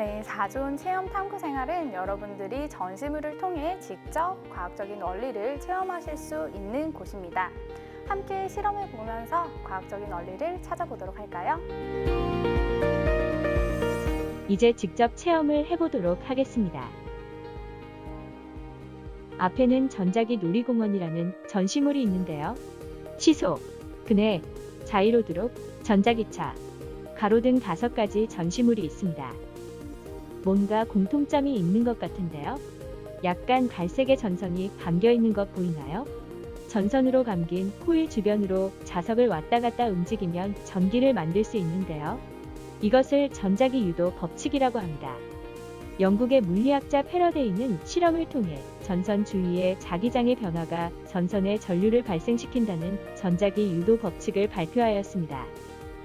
네, 자존 체험 탐구 생활은 여러분들이 전시물을 통해 직접 과학적인 원리를 체험하실 수 있는 곳입니다. 함께 실험해 보면서 과학적인 원리를 찾아보도록 할까요? 이제 직접 체험을 해보도록 하겠습니다. 앞에는 전자기 놀이공원이라는 전시물이 있는데요. 시소, 그네, 자이로드롭, 전자기차, 가로등 5가지 전시물이 있습니다. 뭔가 공통점이 있는 것 같은데요. 약간 갈색의 전선이 감겨 있는 것 보이나요? 전선으로 감긴 코일 주변으로 자석을 왔다 갔다 움직이면 전기를 만들 수 있는데요. 이것을 전자기 유도 법칙이라고 합니다. 영국의 물리학자 패러데이는 실험을 통해 전선 주위의 자기장의 변화가 전선에 전류를 발생시킨다는 전자기 유도 법칙을 발표하였습니다.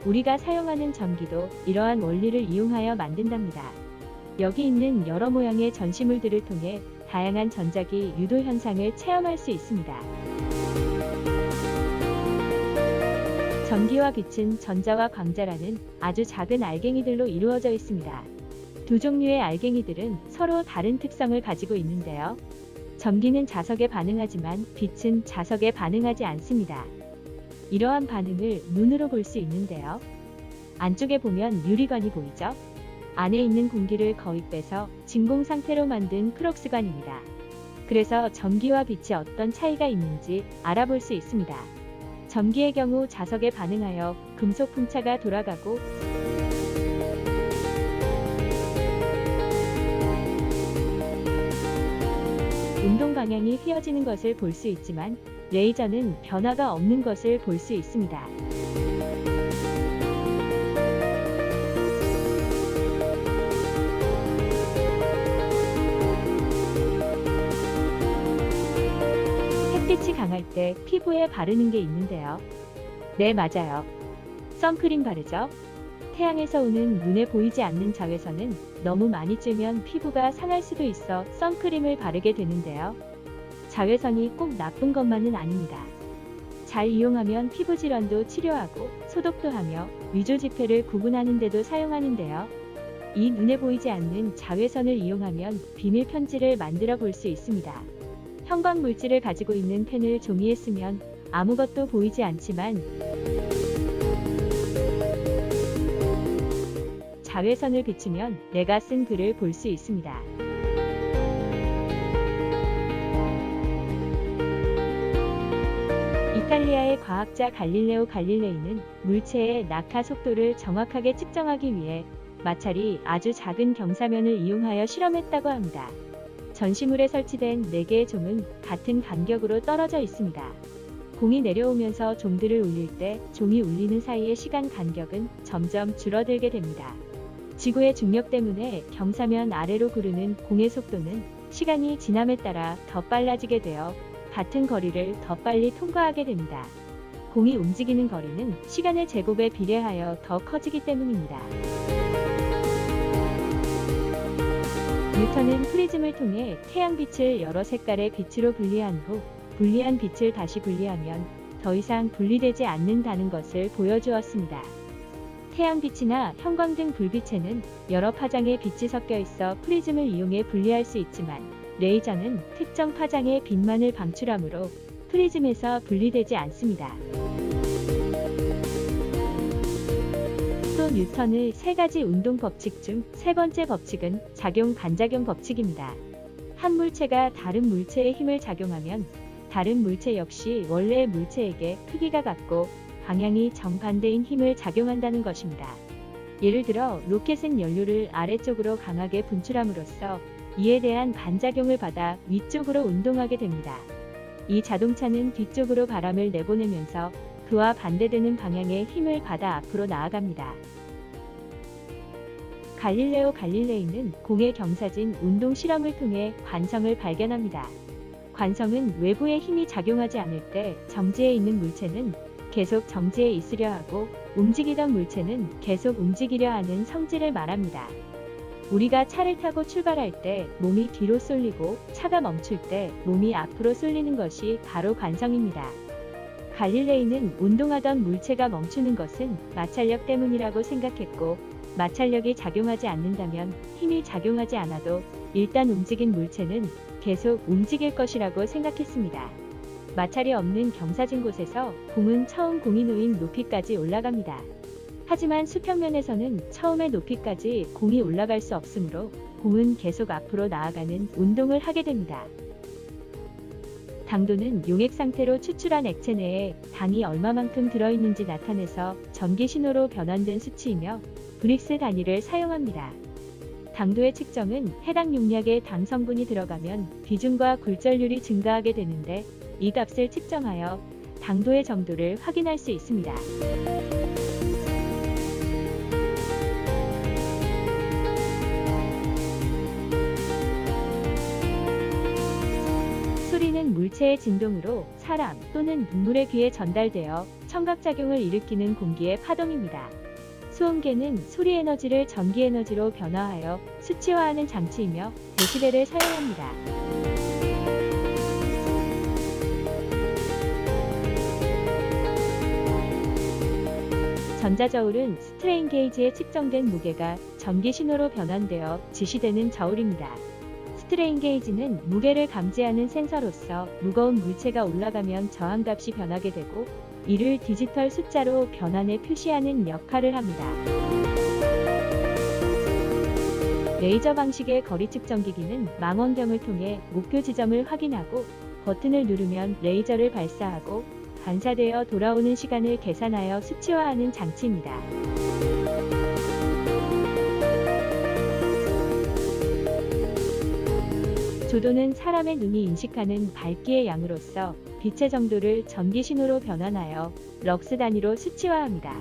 우리가 사용하는 전기도 이러한 원리를 이용하여 만든답니다. 여기 있는 여러 모양의 전시물들을 통해 다양한 전자기 유도 현상을 체험할 수 있습니다. 전기와 빛은 전자와 광자라는 아주 작은 알갱이들로 이루어져 있습니다. 두 종류의 알갱이들은 서로 다른 특성을 가지고 있는데요. 전기는 자석에 반응하지만 빛은 자석에 반응하지 않습니다. 이러한 반응을 눈으로 볼 수 있는데요. 안쪽에 보면 유리관이 보이죠? 안에 있는 공기를 거의 빼서 진공 상태로 만든 크록스관입니다. 그래서 전기와 빛이 어떤 차이가 있는지 알아볼 수 있습니다. 전기의 경우 자석에 반응하여 금속 풍차가 돌아가고 운동 방향이 휘어지는 것을 볼 수 있지만 레이저는 변화가 없는 것을 볼 수 있습니다. 햇빛이 강할 때 피부에 바르는 게 있는데요. 네, 맞아요. 선크림 바르죠? 태양에서 오는 눈에 보이지 않는 자외선은 너무 많이 쬐면 피부가 상할 수도 있어 선크림을 바르게 되는데요. 자외선이 꼭 나쁜 것만은 아닙니다. 잘 이용하면 피부 질환도 치료하고 소독도 하며 위조 지폐를 구분하는 데도 사용하는데요. 이 눈에 보이지 않는 자외선을 이용하면 비밀 편지를 만들어 볼 수 있습니다. 형광 물질을 가지고 있는 펜을 종이에 쓰면 아무것도 보이지 않지만 자외선을 비추면 내가 쓴 글을 볼 수 있습니다. 이탈리아의 과학자 갈릴레오 갈릴레이는 물체의 낙하 속도를 정확하게 측정하기 위해 마찰이 아주 작은 경사면을 이용하여 실험했다고 합니다. 전시물에 설치된 4개의 종은 같은 간격으로 떨어져 있습니다. 공이 내려오면서 종들을 울릴 때 종이 울리는 사이의 시간 간격은 점점 줄어들게 됩니다. 지구의 중력 때문에 경사면 아래로 구르는 공의 속도는 시간이 지남에 따라 더 빨라지게 되어 같은 거리를 더 빨리 통과하게 됩니다. 공이 움직이는 거리는 시간의 제곱에 비례하여 더 커지기 때문입니다. 뉴턴은 프리즘을 통해 태양빛을 여러 색깔의 빛으로 분리한 후 분리한 빛을 다시 분리하면 더 이상 분리되지 않는다는 것을 보여주었습니다. 태양빛이나 형광등 불빛에는 여러 파장의 빛이 섞여 있어 프리즘을 이용해 분리할 수 있지만 레이저는 특정 파장의 빛만을 방출하므로 프리즘에서 분리되지 않습니다. 또 뉴턴의 3가지 운동 법칙 중 3번째 법칙은 작용-반작용 법칙입니다. 한 물체가 다른 물체에 힘을 작용하면 다른 물체 역시 원래의 물체에게 크기가 같고 방향이 정반대인 힘을 작용한다는 것입니다. 예를 들어 로켓은 연료를 아래쪽으로 강하게 분출함으로써 이에 대한 반작용을 받아 위쪽으로 운동하게 됩니다. 이 자동차는 뒤쪽으로 바람을 내보내면서 그와 반대되는 방향의 힘을 받아 앞으로 나아갑니다. 갈릴레오 갈릴레이는 공의 경사진 운동 실험을 통해 관성을 발견합니다. 관성은 외부의 힘이 작용하지 않을 때 정지해 있는 물체는 계속 정지해 있으려 하고 움직이던 물체는 계속 움직이려 하는 성질을 말합니다. 우리가 차를 타고 출발할 때 몸이 뒤로 쏠리고 차가 멈출 때 몸이 앞으로 쏠리는 것이 바로 관성입니다. 갈릴레이는 운동하던 물체가 멈추는 것은 마찰력 때문이라고 생각했고 마찰력이 작용하지 않는다면 힘이 작용하지 않아도 일단 움직인 물체는 계속 움직일 것이라고 생각했습니다. 마찰이 없는 경사진 곳에서 공은 처음 공이 놓인 높이까지 올라갑니다. 하지만 수평면에서는 처음의 높이까지 공이 올라갈 수 없으므로 공은 계속 앞으로 나아가는 운동을 하게 됩니다. 당도는 용액 상태로 추출한 액체 내에 당이 얼마만큼 들어있는지 나타내서 전기 신호로 변환된 수치이며 브릭스 단위를 사용합니다. 당도의 측정은 해당 용량의 당 성분이 들어가면 비중과 굴절률이 증가하게 되는데 이 값을 측정하여 당도의 정도를 확인할 수 있습니다. 소리는 물체의 진동으로 사람 또는 동물의 귀에 전달되어 청각작용을 일으키는 공기의 파동입니다. 소음계는 소리 에너지를 전기 에너지로 변화하여 수치화하는 장치이며 데시벨을 사용합니다. 전자저울은 스트레인 게이지에 측정된 무게가 전기 신호로 변환되어 지시되는 저울입니다. 스트레인 게이지는 무게를 감지하는 센서로서 무거운 물체가 올라가면 저항값이 변하게 되고 이를 디지털 숫자로 변환해 표시하는 역할을 합니다. 레이저 방식의 거리 측정기기는 망원경을 통해 목표 지점을 확인하고 버튼을 누르면 레이저를 발사하고 반사되어 돌아오는 시간을 계산하여 수치화하는 장치입니다. 조도는 사람의 눈이 인식하는 밝기의 양으로서 빛의 정도를 전기 신호로 변환하여 럭스 단위로 수치화합니다.